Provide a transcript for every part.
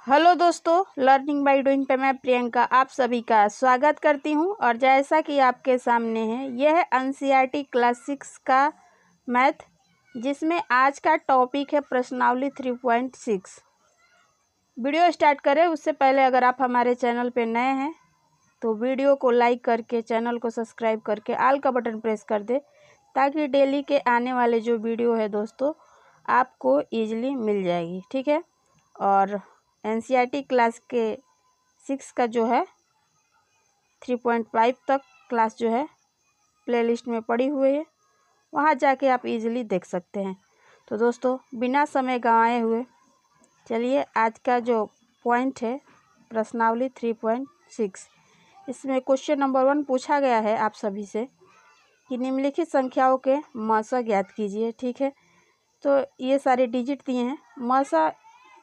Hello दोस्तों, learning by doing पे मैं प्रियंका आप सभी का स्वागत करती हूं। और जैसा कि आपके सामने है, यह है एनसीईआरटी क्लास 6 का मैथ, जिसमें आज का टॉपिक है प्रश्नावली 3.6। वीडियो स्टार्ट करें उससे पहले अगर आप हमारे चैनल पे नए हैं तो वीडियो को लाइक करके चैनल को सब्सक्राइब करके ऑल का बटन प्रेस कर दे, ताकि डेली के आने वाले जो वीडियो है दोस्तों आपको ईजिली मिल जाएगी। ठीक है। और एनसीईआरटी क्लास के 6 का जो है 3.5 तक क्लास जो है प्लेलिस्ट में पड़ी हुई है, वहाँ जाके आप इजीली देख सकते हैं। तो दोस्तों बिना समय गंवाए हुए चलिए आज का जो पॉइंट है प्रश्नावली 3.6, इसमें क्वेश्चन नंबर 1 पूछा गया है आप सभी से कि निम्नलिखित संख्याओं के मसा ज्ञात कीजिए। ठीक है। तो ये सारे डिजिट दिए हैं, मसा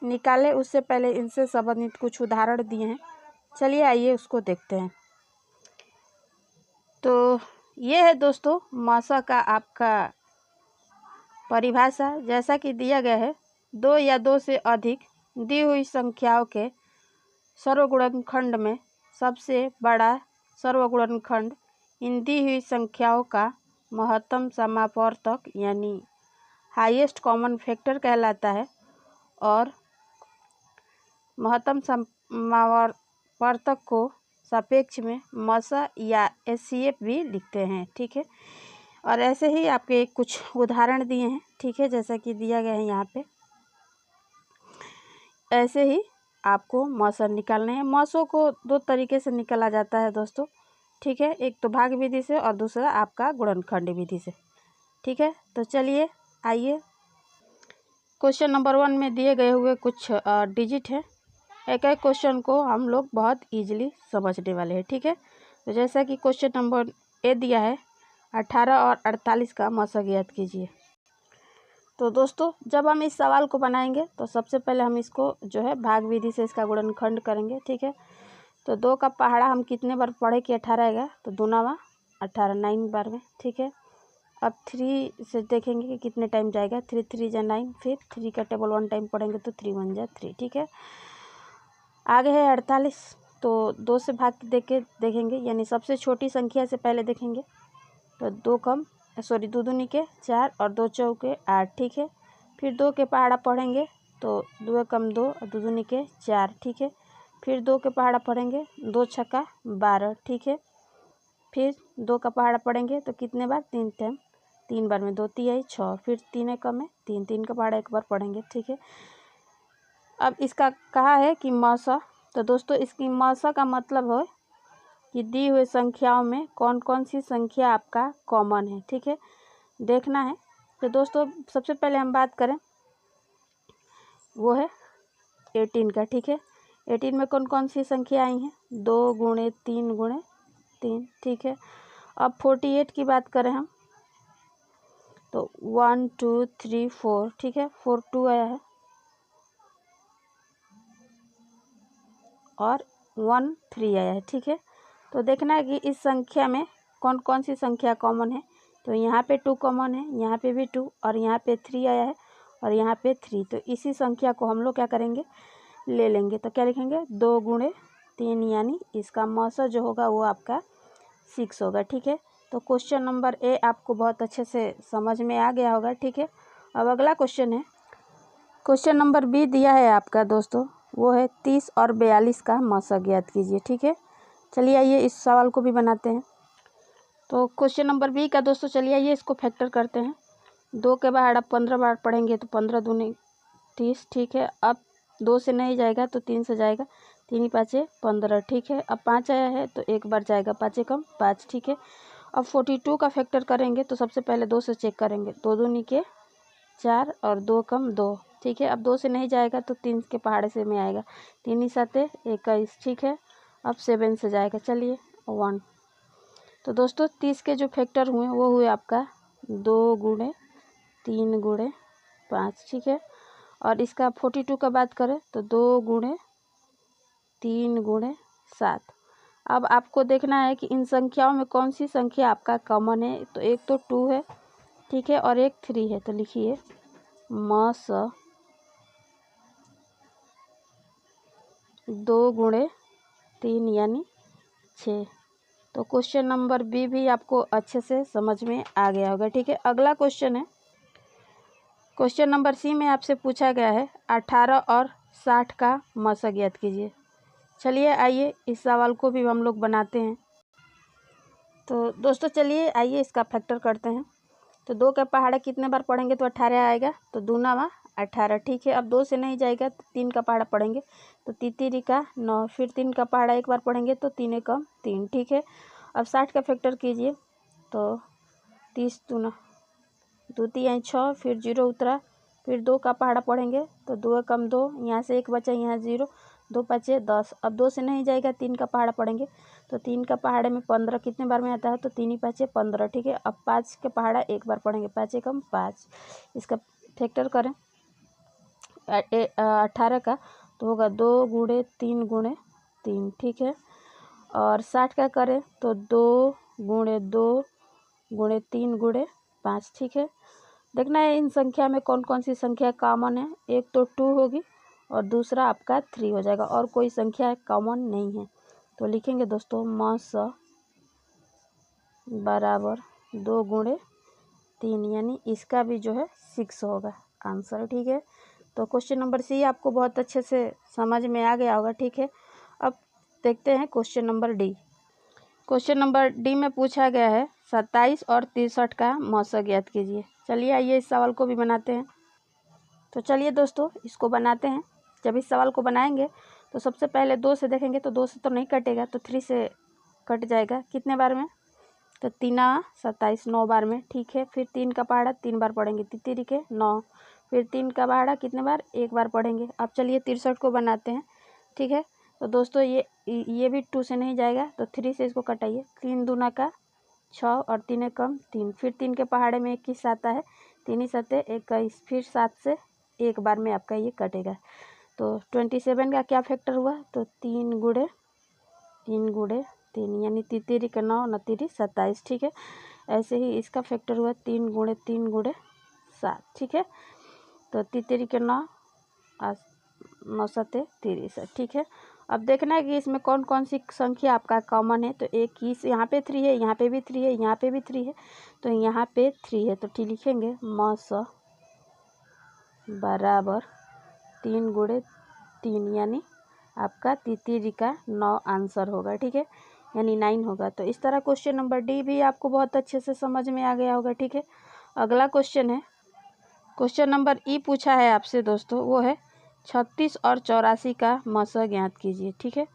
निकाले उससे पहले इनसे संबंधित कुछ उदाहरण दिए हैं। चलिए आइए उसको देखते हैं। तो ये है दोस्तों मसा का आपका परिभाषा, जैसा कि दिया गया है 2 या 2 से अधिक दी हुई संख्याओं के सर्वगुणनखंड में सबसे बड़ा सर्वगुणनखंड इन दी हुई संख्याओं का महत्तम समापवर्तक यानी हाईएस्ट कॉमन फैक्टर कहलाता है, और महत्तम समापवर्तक को सापेक्ष में मसा या एचसीएफ भी लिखते हैं। ठीक है। और ऐसे ही आपके कुछ उदाहरण दिए हैं। ठीक है, जैसा कि दिया गया है यहाँ पे, ऐसे ही आपको मसा निकालने हैं। मसों को 2 तरीके से निकाला जाता है दोस्तों। ठीक है, एक तो भाग विधि से और दूसरा आपका गुणनखंड विधि से। ठीक है। तो चलिए आइए, क्वेश्चन नंबर 1 में दिए गए हुए कुछ डिजिट है। एक एक क्वेश्चन को हम लोग बहुत इजीली समझने वाले हैं। ठीक है। तो जैसा कि क्वेश्चन नंबर ए दिया है 18 और 48 का मसा ज्ञात कीजिए। तो दोस्तों जब हम इस सवाल को बनाएंगे तो सबसे पहले हम इसको जो है भाग विधि से इसका गुणनखंड करेंगे। ठीक है। तो 2 का पहाड़ा हम कितने बार पढ़े कि 18 आएगा, तो 2 9 18 9 बार में। ठीक है। अब 3 से देखेंगे कि कितने टाइम जाएगा। 3 3 जा 9, फिर 3 का टेबल 1 टाइम पढ़ेंगे तो 3 1 जा 3। ठीक है। आगे है 48, तो 2 से भाग देके देखेंगे, यानी सबसे छोटी संख्या से पहले देखेंगे। तो 2 दूनी के 4 और 2 चौके 8। ठीक है। फिर 2 के पहाड़ा पढ़ेंगे तो 2 कम 2 और 2 दूनी के 4। ठीक है। फिर 2 के पहाड़ा पढ़ेंगे, 2 छक्का 12। ठीक है। फिर 2 का पहाड़ा पढ़ेंगे तो कितने बार, 3 टाइम, 3 बार में 2 तिहाई 6। फिर 3 कम है 3, 3 का पहाड़ा 1 बार पढ़ेंगे। ठीक है। अब इसका कहा है कि मसा, तो दोस्तों इसकी मसा का मतलब है कि दी हुई संख्याओं में कौन कौन सी संख्या आपका कॉमन है। ठीक है, देखना है। तो दोस्तों सबसे पहले हम बात करें वो है 18 का। ठीक है। 18 में कौन कौन सी संख्या आई हैं, 2 गुणे 3 गुणे 3। ठीक है। अब 48 की बात करें हम तो 1 2 3 4। ठीक है। 4 2 आया है और 1 3 आया है। ठीक है। तो देखना है कि इस संख्या में कौन कौन सी संख्या कॉमन है। तो यहाँ पे 2 कॉमन है, यहाँ पे भी 2, और यहाँ पे 3 आया है और यहाँ पे 3। तो इसी संख्या को हम लोग क्या करेंगे, ले लेंगे। तो क्या लिखेंगे, 2 गुणे 3, यानी इसका मसा जो होगा वो आपका 6 होगा। ठीक है। तो क्वेश्चन नंबर ए आपको बहुत अच्छे से समझ में आ गया होगा। ठीक है। अब अगला क्वेश्चन है, क्वेश्चन नंबर बी दिया है आपका दोस्तों, वो है 30 और 42 का मसा ज्ञात कीजिए। ठीक है। चलिए आइए इस सवाल को भी बनाते हैं। तो क्वेश्चन नंबर बी का दोस्तों चलिए आइए इसको फैक्टर करते हैं। 2 के बाद 15 बार पढ़ेंगे तो 15 दूनी 30। ठीक है। अब 2 से नहीं जाएगा तो 3 से जाएगा, 3 5 15। ठीक है। अब 5 आया है तो 1 बार जाएगा, 5 कम 5। ठीक है। अब 42 का फैक्टर करेंगे तो सबसे पहले 2 से चेक करेंगे, 2 दूनी के 4 और 2 कम 2। ठीक है। अब 2 से नहीं जाएगा तो 3 के पहाड़े से में आएगा, 3 7 21। ठीक है। अब 7 से जाएगा, चलिए 1। तो दोस्तों 30 के जो फैक्टर हुए वो हुए आपका 2 गुणे 3 गुणे 5। ठीक है। और इसका 42 का बात करें तो 2 गुणे 3 गुणे 7। अब आपको देखना है कि इन संख्याओं में कौन सी संख्या आपका कॉमन है। तो एक तो 2 है, ठीक है, और एक 3 है। तो लिखिए मसा 2 गुणे 3 यानी 6। तो क्वेश्चन नंबर बी भी आपको अच्छे से समझ में आ गया होगा। ठीक है, अगला क्वेश्चन है क्वेश्चन नंबर सी में आपसे पूछा गया है 18 और 60 का मौसा ज्ञात कीजिए। चलिए आइए इस सवाल को भी हम लोग बनाते हैं। तो दोस्तों चलिए आइए इसका फैक्टर करते हैं। तो 2 का पहाड़ा कितने बार पढ़ेंगे तो 18 आएगा, तो 2 9 18। ठीक है, अब 2 से नहीं जाएगा तो 3 का पहाड़ा पढ़ेंगे तो 3 3 का 9, फिर 3 का पहाड़ा एक बार पढ़ेंगे तो 3 एकम 3। ठीक है, अब 60 का फैक्टर कीजिए तो 30 दूना 2 3 6, फिर 0 उतरा, फिर 2 का पहाड़ा पढ़ेंगे तो 2 एकम 2, यहाँ से 1 बचा, यहाँ 0, 2 5 10। अब 2 से नहीं जाएगा, 3 का पहाड़ा पढ़ेंगे तो 3 का पहाड़े में 15 कितने बार में आता है तो 3 5 15। ठीक है, अब 5 का पहाड़ा एक बार पढ़ेंगे, 5 एकम 5। इसका फैक्टर करें 18 का तो होगा 2 गुणे 3 गुणे 3। ठीक है, और 60 का करें तो 2 गुणे 2 गुणे 3 गुणे 5। ठीक है, देखना है इन संख्या में कौन कौन सी संख्या कॉमन है। एक तो 2 होगी और दूसरा आपका 3 हो जाएगा, और कोई संख्या कॉमन नहीं है। तो लिखेंगे दोस्तों मौसा बराबर 2 गुणे 3, यानी इसका भी जो है 6 होगा आंसर। ठीक है, तो क्वेश्चन नंबर सी आपको बहुत अच्छे से समझ में आ गया होगा। ठीक है, अब देखते हैं question number D. Question number D में पूछा गया है 27 और 63 का मौसा ज्ञात कीजिए। चलिए आइए इस सवाल को भी बनाते हैं। तो चलिए दोस्तों इसको बनाते हैं। जब इस सवाल को बनाएंगे तो सबसे पहले 2 से देखेंगे तो 2 से तो नहीं कटेगा, तो 3 से कट जाएगा। कितने बार में तो 3 27 9 बार में। ठीक है, फिर 3 का पहाड़ा 3 बार पढ़ेंगे, 3 के 9, फिर 3 का पहाड़ा कितने बार एक बार पढ़ेंगे। अब चलिए 63 को बनाते हैं। ठीक है, तो दोस्तों ये भी 2 से नहीं जाएगा तो 3 से इसको कटाइए, 3 दूना का 6 और 3 एकम 3, फिर 3 के पहाड़े में 21 आता है, 3 7 21, फिर 7 से एक बार में आपका ये कटेगा। तो 27 का क्या फैक्टर हुआ तो 3 गुणे 3 यानी 3 का 9 9 3 27। ठीक है, ऐसे ही इसका फैक्टर हुआ 3 गुणे 3 गुणे 7। ठीक है, तो 3 के 9 9 7 30। ठीक है, अब देखना है कि इसमें कौन कौन सी संख्या आपका कॉमन है। तो एक ही यहाँ पे 3 है, यहाँ पे भी 3 है, यहाँ पे भी 3 है, तो यहाँ पे 3 है तो ठीक लिखेंगे मौसा बराबर 3 गुणे 3, यानी आपका 3 का 9 आंसर होगा। ठीक है, यानी 9 होगा। तो इस तरह क्वेश्चन नंबर डी भी आपको बहुत अच्छे से समझ में आ गया होगा। ठीक है, अगला क्वेश्चन है क्वेश्चन नंबर ई पूछा है आपसे दोस्तों, वो है 36 और 84 का मौसा ज्ञात कीजिए। ठीक है,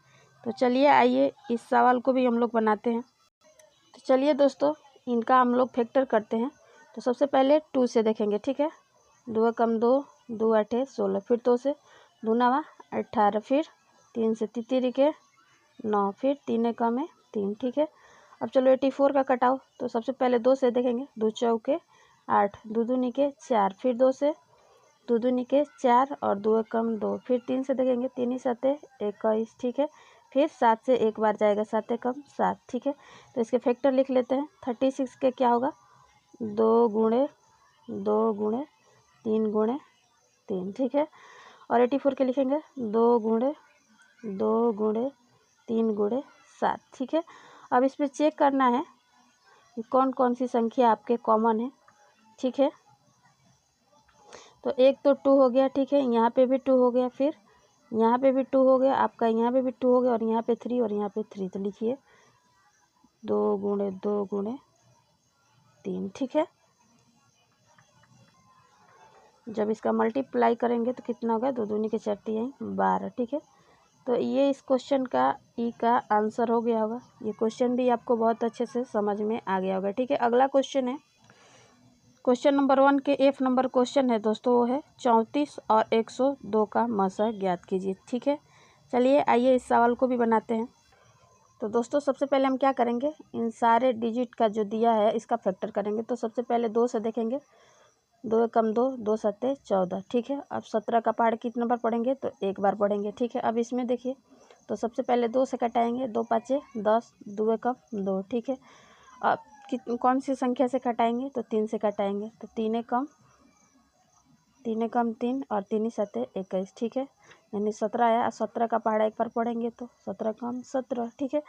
तो चलिए आइए इस सवाल को भी हम लोग बनाते हैं। तो चलिए दोस्तों इनका हम लोग फैक्टर करते हैं। तो सबसे पहले 2 से देखेंगे। ठीक है, 2 कम 2 2 8 16, फिर 2 से 2 9 18, फिर 3 से 3 के 9, फिर 3 कम है 3। ठीक है, अब चलो 84 का कटाओ। तो सबसे पहले 2 से देखेंगे, 2 चौके 8, 2 दूनी के 4, फिर 2 से 2 दूनी के 4 और 2 कम 2, फिर 3 से देखेंगे, 3 7 21। ठीक है, फिर 7 से एक बार जाएगा, 7 कम 7। ठीक है, तो इसके फैक्टर लिख लेते हैं। 36 के क्या होगा 2 गुणे 3 गुणे 3। ठीक है, और 84 के लिखेंगे 2 गुणे 3 गुणे 7। ठीक है, अब इस पर चेक करना है कि कौन कौन सी संख्या आपके कॉमन है। ठीक है, तो एक तो 2 हो गया। ठीक है, यहाँ पे भी 2 हो गया, फिर यहाँ पे भी 2 हो गया आपका, यहाँ पे भी 2 हो गया, और यहाँ पे 3 और यहाँ पे 3। तो लिखिए 2 गुणे 3। ठीक है, जब इसका मल्टीप्लाई करेंगे तो कितना होगा 2 दूनी के 4 3 12। ठीक है, तो ये इस क्वेश्चन का ई का आंसर हो गया होगा। ये क्वेश्चन भी आपको बहुत अच्छे से समझ में आ गया होगा। ठीक है, अगला क्वेश्चन है क्वेश्चन नंबर 1 के एफ नंबर क्वेश्चन है दोस्तों, वो है 34 और 102 का मौसा ज्ञात कीजिए। ठीक है, चलिए आइए इस सवाल को भी बनाते हैं। तो दोस्तों सबसे पहले हम क्या करेंगे, इन सारे डिजिट का जो दिया है इसका फैक्टर करेंगे। तो सबसे पहले 2 से देखेंगे, 2 कम 2 2 7 14। ठीक है, अब 17 का पहाड़ कितने बार पढ़ेंगे तो एक बार पढ़ेंगे। ठीक है, अब इसमें देखिए तो सबसे पहले 2 से कटाएंगे, 2 5 10, 2 कम 2। ठीक है, अब कौन सी संख्या से कटाएंगे तो 3 से कटाएंगे, तो 3 कम तीन कम 3 और 3 7 21, ठीक है, यानी 17 आया। 17 का पहाड़ा एक बार पढ़ेंगे तो 17 कम 17, ठीक है।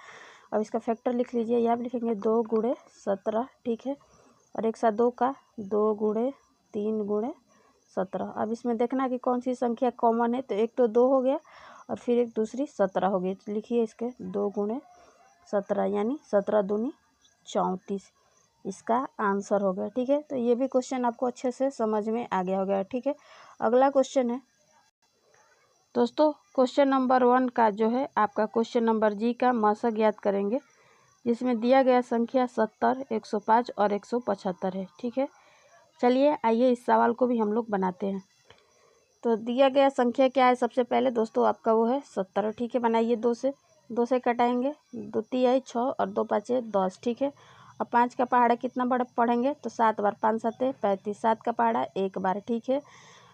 अब इसका फैक्टर लिख लीजिए, यहाँ भी लिखेंगे 2 गुणे 17, ठीक है, और एक साथ 2 का 2 गुणे 3 गुणे 17। अब इसमें देखना कि कौन सी संख्या कॉमन है, तो एक तो 2 हो गया और फिर एक दूसरी 17 हो गई, तो लिखिए इसके 2 गुणे 17 यानी 17 दूनी 34, इसका आंसर हो गया, ठीक है। तो ये भी क्वेश्चन आपको अच्छे से समझ में आ गया होगा, ठीक है। अगला क्वेश्चन है दोस्तों, क्वेश्चन नंबर 1 का जो है आपका क्वेश्चन नंबर जी का मशक ज्ञात करेंगे, जिसमें दिया गया संख्या 70, 105 और 175 है, ठीक है। चलिए आइए इस सवाल को भी हम लोग बनाते हैं। तो दिया गया संख्या क्या है, सबसे पहले दोस्तों आपका वो है 70, ठीक है। बनाइए 2 से कटाएंगे, 2 तिहाई 6 और 2 पाँचे 10, ठीक है। अब 5 का पहाड़ा कितना बार पढ़ेंगे, तो 7 बार, 5 7 35, 7 का पहाड़ा 1 बार, ठीक है।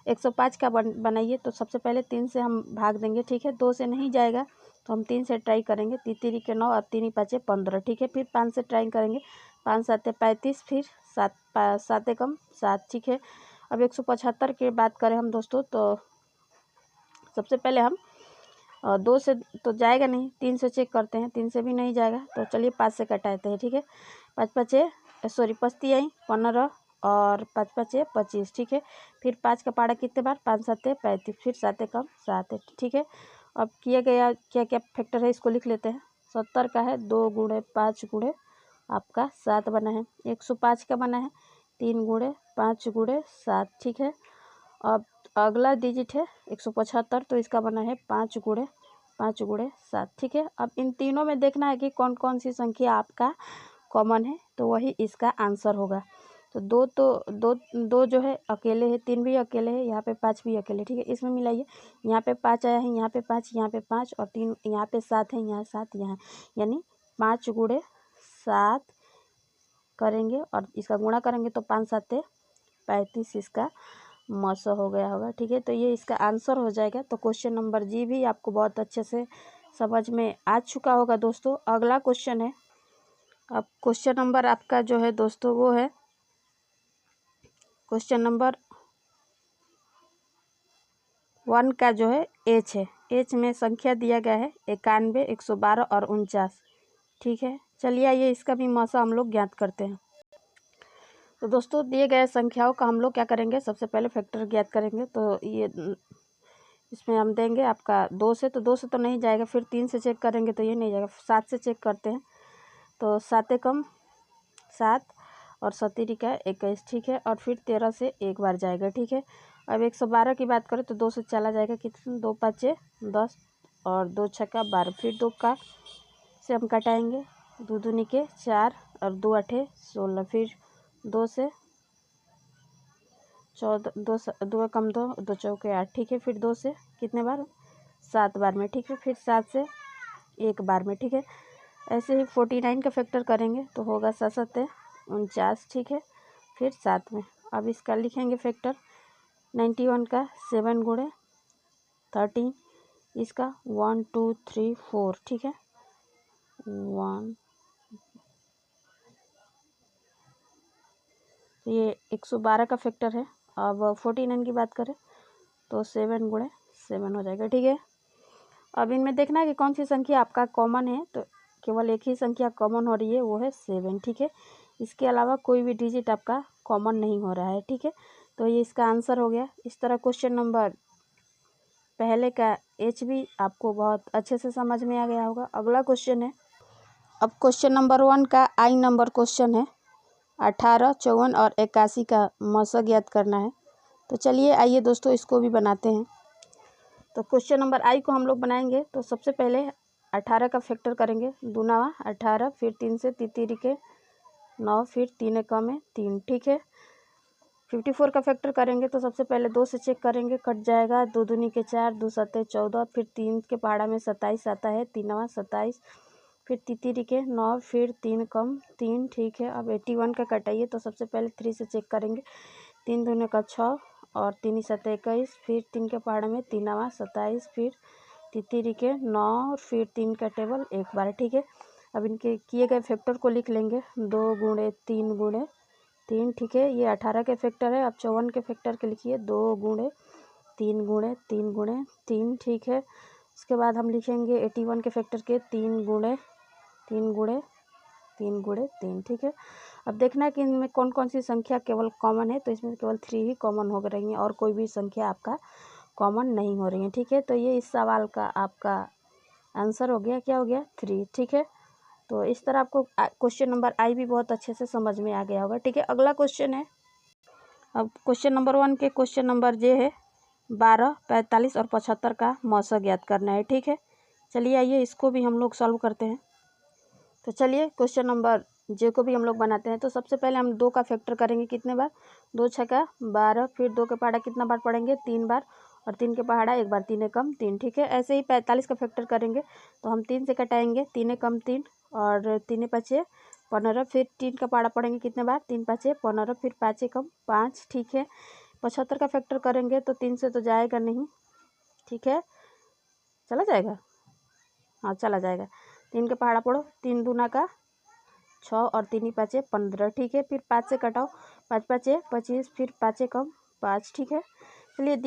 105 का बनाइए, तो सबसे पहले 3 से हम भाग देंगे, ठीक है। 2 से नहीं जाएगा तो हम 3 से ट्राई करेंगे, 3 3 के 9 और 3 5 15, ठीक है। फिर 5 से ट्राई करेंगे, 5 7 35, फिर 7 कम 7, ठीक है। अब 175 की बात करें हम दोस्तों, तो सबसे पहले हम 2 से तो जाएगा नहीं, 3 से चेक करते हैं, 3 से भी नहीं जाएगा, तो चलिए 5 से कटाते हैं, ठीक है। 5 तिहाई 15 और 5 5 25, ठीक है। फिर 5 का पहाड़ा कितने बार, 5 7 35, फिर 7 कम 7 है, ठीक है। अब किया गया क्या क्या फैक्टर है, इसको लिख लेते हैं। 70 का है 2 गुणे 5 गुणे आपका 7 बना है। 105 का बना है 3 गुणे 5 गुणे 7, ठीक है। अब अगला डिजिट है 175, तो इसका बना है 5 गुणे 7, ठीक है। अब इन तीनों में देखना है कि कौन कौन सी संख्या आपका कॉमन है, तो वही इसका आंसर होगा। तो दो जो है अकेले है, 3 भी अकेले है, यहाँ पे 5 भी अकेले, ठीक है। इसमें मिलाइए, यहाँ पे 5 आया है, यहाँ पे 5, यहाँ पे 5 और 3, यहाँ पे 7 है, यहाँ 7, यहाँ, यानी 5 गुणे 7 करेंगे और इसका गुणा करेंगे तो 5 7 35, इसका मौसा हो गया होगा, ठीक है। तो ये इसका आंसर हो जाएगा। तो क्वेश्चन नंबर जी भी आपको बहुत अच्छे से समझ में आ चुका होगा दोस्तों। अगला क्वेश्चन है, अब क्वेश्चन नंबर आपका जो है दोस्तों वो है क्वेश्चन नंबर 1 का जो है एच है। एच में संख्या दिया गया है 91, 112 और 49, ठीक है। चलिए आइए इसका भी मौसा हम लोग ज्ञात करते हैं। तो दोस्तों दिए गए संख्याओं का हम लोग क्या करेंगे, सबसे पहले फैक्टर ज्ञात करेंगे। तो ये इसमें हम देंगे आपका 2 से, तो 2 से तो नहीं जाएगा, फिर 3 से चेक करेंगे तो ये नहीं जाएगा, 7 से चेक करते हैं, तो 7 कम 7 और 17 का 21, ठीक है। और फिर 13 से एक बार जाएगा, ठीक है। अब 112 की बात करें तो 2 से चला जाएगा, कितने 2 5 10 और 2 6 12, फिर 2 का से हम कटाएंगे, 2 दूनी के 4 और 2 8 16, फिर 2 से 14, 2 कम 2 2 चौके 8, ठीक है। फिर 2 से कितने बार, 7 बार में, ठीक है। फिर 7 से एक बार में, ठीक है। ऐसे ही 49 का फैक्टर करेंगे तो होगा 7 7 49, ठीक है। फिर 7 में, अब इसका लिखेंगे फैक्टर 91 का 7 गुणे 13, इसका 1 2 3 4, ठीक है। 1, तो ये 112 का फैक्टर है। अब 49 की बात करें तो 7 गुणे 7 हो जाएगा, ठीक है। अब इनमें देखना है कि कौन सी संख्या आपका कॉमन है, तो केवल एक ही संख्या कॉमन हो रही है, वो है 7, ठीक है। इसके अलावा कोई भी डिजिट आपका कॉमन नहीं हो रहा है, ठीक है। तो ये इसका आंसर हो गया। इस तरह क्वेश्चन नंबर पहले का एच भी आपको बहुत अच्छे से समझ में आ गया होगा। अगला क्वेश्चन है, अब क्वेश्चन नंबर 1 का आई नंबर क्वेश्चन है, 18, 54 और 81 का मौसा ज्ञात करना है। तो चलिए आइए दोस्तों इसको भी बनाते हैं। तो क्वेश्चन नंबर आई को हम लोग बनाएंगे, तो सबसे पहले 18 का फैक्टर करेंगे, दूनावा 18, फिर 3 से तितीरी के 9, फिर 3 कम है 3, ठीक है। 54 का फैक्टर करेंगे तो सबसे पहले 2 से चेक करेंगे, कट जाएगा, 2 दूनी के 4, 2 7 14, फिर 3 के पहाड़ा में 27 आता है, 3 27, फिर तितीरी के 9, फिर 3 कम 3, ठीक है। अब 81 का कटाइए, तो सबसे पहले 3 से चेक करेंगे, 3 दूने का 6 और 3 7 21, फिर 3 के पहाड़ में 3 27, फिर तितीरी के 9 और फिर 3 का टेबल एक बार, ठीक है। अब इनके किए गए फैक्टर को लिख लेंगे, 2 गुणे 3 गुणे 3, ठीक है। ये 18 के फैक्टर है। अब 54 के फैक्टर के लिखिए 2 गुणे 3 गुणे 3 गुणे 3, ठीक है। उसके बाद हम लिखेंगे 81 के फैक्टर के 3 गुणे 3 गुणे 3 गुणे 3, ठीक है। अब देखना है कि इनमें कौन कौन सी संख्या केवल कॉमन है, तो इसमें केवल 3 ही कॉमन हो रही हैं और कोई भी संख्या आपका कॉमन नहीं हो रही है, ठीक है। तो ये इस सवाल का आपका आंसर हो गया, क्या हो गया, 3, ठीक है। तो इस तरह आपको क्वेश्चन नंबर आई भी बहुत अच्छे से समझ में आ गया होगा, ठीक है। अगला क्वेश्चन है, अब क्वेश्चन नंबर 1 के क्वेश्चन नंबर जे है 12, 45 और 75 का मौसा ज्ञात करना है, ठीक है। चलिए आइए इसको भी हम लोग सॉल्व करते हैं। तो चलिए क्वेश्चन नंबर जे को भी हम लोग बनाते हैं। तो सबसे पहले हम 2 का फैक्टर करेंगे कितने बार, 2 छक्का 12, फिर 2 के पहाड़ा कितना बार पढ़ेंगे, 3 बार, और 3 के पहाड़ा 1 बार, 3 कम 3, ठीक है। ऐसे ही 45 का फैक्टर करेंगे तो हम 3 से कटाएंगे, 3 कम 3 और 3 5 15, फिर 3 का पहाड़ा पढ़ेंगे कितने बार, 3 5 15, फिर 5 कम 5, ठीक है। 75 का फैक्टर करेंगे तो 3 से तो जाएगा नहीं, ठीक है, चला जाएगा, हाँ चला जाएगा। 3 के पहाड़ा पढ़ो, 3 दूना का 6 और 3 5 15, ठीक है। फिर 5 से कटाओ, 5 5 25, फिर 5 कम 5, ठीक है। चलिए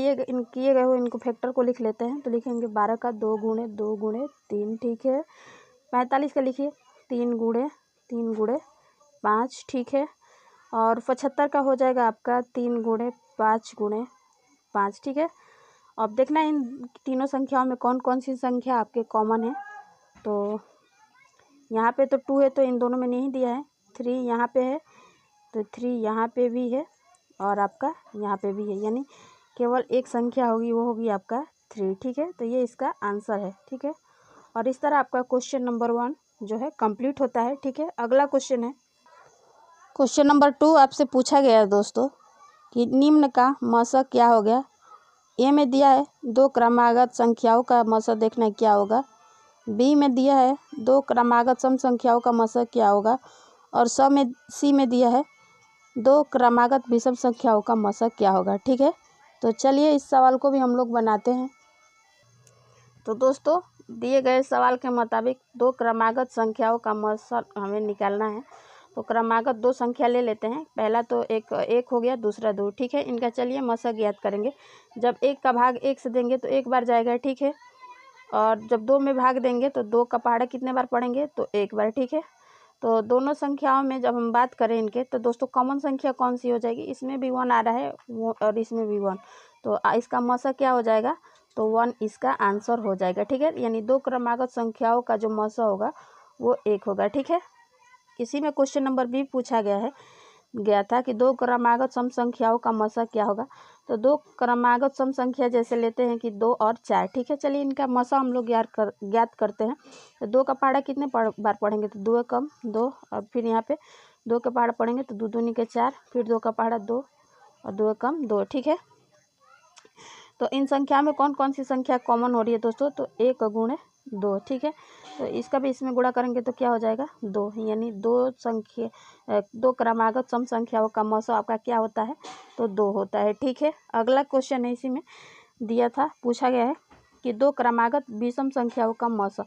किए गए हो इनको फैक्टर को लिख लेते हैं। तो लिखेंगे 12 का 2 गुणे 2 गुणे 3, ठीक है। 45 का लिखिए 3 गुणे 3 गुणे 5, ठीक है। और 75 का हो जाएगा आपका 3 गुणे 5 गुणे 5, ठीक है। अब देखना इन तीनों संख्याओं में कौन कौन सी संख्या आपके कॉमन है। तो यहाँ पे तो 2 है तो इन दोनों में नहीं दिया है, 3 यहाँ पे है तो 3 यहाँ पे भी है और आपका यहाँ पे भी है, यानी केवल एक संख्या होगी, वो होगी आपका 3, ठीक है। तो ये इसका आंसर है, ठीक है। और इस तरह आपका क्वेश्चन नंबर 1 जो है कंप्लीट होता है, ठीक है। अगला क्वेश्चन है, क्वेश्चन नंबर 2 आपसे पूछा गया है दोस्तों कि निम्न का मौसा क्या हो गया। ए में दिया है 2 क्रमागत संख्याओं का मौसा देखना है क्या होगा, बी में दिया है 2 क्रमागत सम संख्याओं का मौसा क्या होगा, और सी में दिया है 2 क्रमागत विषम संख्याओं का मौसा क्या होगा, ठीक है। तो चलिए इस सवाल को भी हम लोग बनाते हैं। तो दोस्तों दिए गए सवाल के मुताबिक 2 क्रमागत संख्याओं का मौसा हमें निकालना है। तो क्रमागत 2 संख्या ले लेते हैं, पहला तो एक हो गया, दूसरा 2, ठीक है। इनका चलिए मौसा ज्ञात करेंगे। जब 1 का भाग 1 से देंगे तो 1 बार जाएगा, ठीक है। और जब 2 में भाग देंगे तो 2 का पहाड़ा कितने बार पढ़ेंगे, तो 1 बार, ठीक है। तो दोनों संख्याओं में जब हम बात करें इनके, तो दोस्तों कॉमन संख्या कौन सी हो जाएगी, इसमें भी 1 आ रहा है वो और इसमें भी 1, तो इसका मौसा क्या हो जाएगा, तो 1 इसका आंसर हो जाएगा, ठीक है। यानी 2 क्रमागत संख्याओं का जो मौसा होगा वो 1 होगा, ठीक है। इसी में क्वेश्चन नंबर बी पूछा गया था कि 2 क्रमागत सम संख्याओं का मौसा क्या होगा। तो 2 क्रमागत सम संख्या जैसे लेते हैं कि 2 और 4, ठीक है। चलिए इनका मौसा हम लोग ज्ञात करते हैं। तो 2 का पहाड़ा कितने बार पढ़ेंगे, तो 2 कम 2, और फिर यहाँ पे 2 के पहाड़ा पढ़ेंगे तो 2 दूनी के 4, फिर 2 का पहाड़ा 2 और 2 कम 2, ठीक है। तो इन संख्या में कौन कौन सी संख्या कॉमन हो रही है दोस्तों, तो 1 गुणे 2, ठीक है। तो इसका भी इसमें गुणा करेंगे तो क्या हो जाएगा, 2, यानी 2 क्रमागत सम संख्याओं का मौसा आपका क्या होता है, तो 2 होता है, ठीक है। अगला क्वेश्चन है, इसी में दिया था, पूछा गया है कि 2 क्रमागत विषम संख्याओं का मौसा।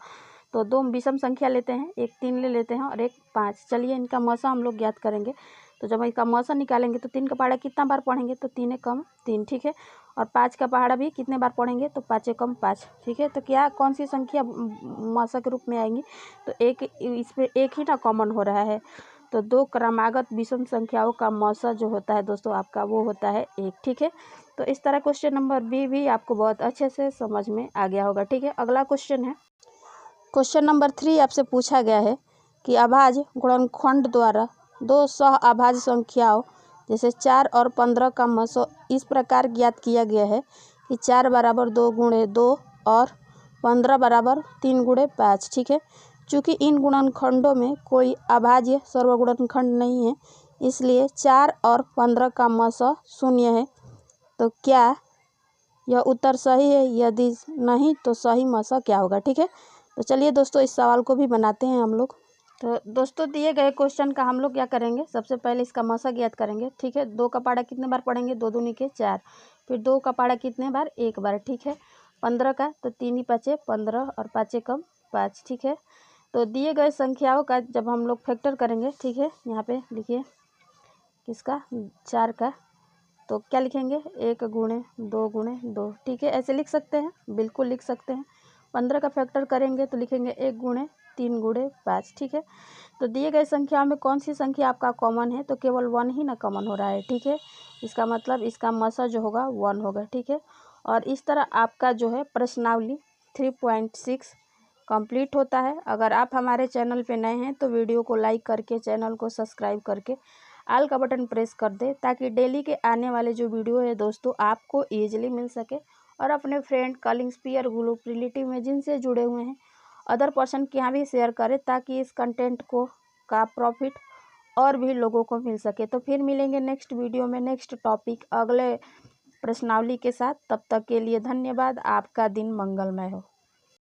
तो 2 विषम संख्या लेते हैं, एक 3 ले लेते हैं और एक 5। चलिए इनका मौसा हम लोग ज्ञात करेंगे। तो जब इसका मौसा निकालेंगे तो 3 का पहाड़ा कितना बार पढ़ेंगे, तो 3 कम 3, ठीक है। और 5 का पहाड़ा भी कितने बार पढ़ेंगे, तो 5 कम 5, ठीक है। तो क्या कौन सी संख्या मौसा के रूप में आएंगी, तो एक, इसमें एक ही ना कॉमन हो रहा है। तो 2 क्रमागत विषम संख्याओं का मौसा जो होता है दोस्तों आपका, वो होता है 1, ठीक है। तो इस तरह क्वेश्चन नंबर बी भी आपको बहुत अच्छे से समझ में आ गया होगा, ठीक है। अगला क्वेश्चन है, क्वेश्चन नंबर 3 आपसे पूछा गया है कि अभाज्य गुणनखंड द्वारा 2 सह अभाज्य संख्याओं जैसे 4 और 15 का मौसा इस प्रकार ज्ञात किया गया है कि 4 बराबर 2 गुणे 2 और 15 बराबर 3 गुणे 5, ठीक है। चूँकि इन गुणनखंडों में कोई अभाज्य सर्वगुणनखंड नहीं है, इसलिए 4 और 15 का मौसा 0 है। तो क्या यह उत्तर सही है, यदि नहीं तो सही मौसा क्या होगा, ठीक है। तो चलिए दोस्तों इस सवाल को भी बनाते हैं हम लोग। तो दोस्तों दिए गए क्वेश्चन का हम लोग क्या करेंगे, सबसे पहले इसका मौसा ज्ञात करेंगे, ठीक है। 2 का पहाड़ा कितने बार पढ़ेंगे, 2 दूनी के 4, फिर 2 का पहाड़ा कितने बार, 1 बार, ठीक है। 15 का तो 3 5 15 और 5 कम 5, ठीक है। तो दिए गए संख्याओं का जब हम लोग फैक्टर करेंगे, ठीक है, यहाँ पे लिखिए किसका, 4 का। तो क्या लिखेंगे, 1 गुणे 2 गुणे 2, ठीक है, ऐसे लिख सकते हैं, बिल्कुल लिख सकते हैं। 15 का फैक्टर करेंगे तो लिखेंगे 1 गुणे 3 गुणे 5, ठीक है। तो दिए गए संख्या में कौन सी संख्या आपका कॉमन है, तो केवल 1 ही ना कॉमन हो रहा है, ठीक है। इसका मतलब इसका मसा जो होगा 1 होगा, ठीक है। और इस तरह आपका जो है प्रश्नावली 3.6 कंप्लीट होता है। अगर आप हमारे चैनल पे नए हैं तो वीडियो को लाइक करके, चैनल को सब्सक्राइब करके ऑल का बटन प्रेस कर दे, ताकि डेली के आने वाले जो वीडियो है दोस्तों आपको ईजिली मिल सके। और अपने friend, colleagues, peer group, relative में जिनसे जुड़े हुए हैं अदर पर्सन के यहाँ भी शेयर करें, ताकि इस कंटेंट को का प्रॉफिट और भी लोगों को मिल सके। तो फिर मिलेंगे नेक्स्ट वीडियो में नेक्स्ट टॉपिक अगले प्रश्नावली के साथ। तब तक के लिए धन्यवाद। आपका दिन मंगलमय हो।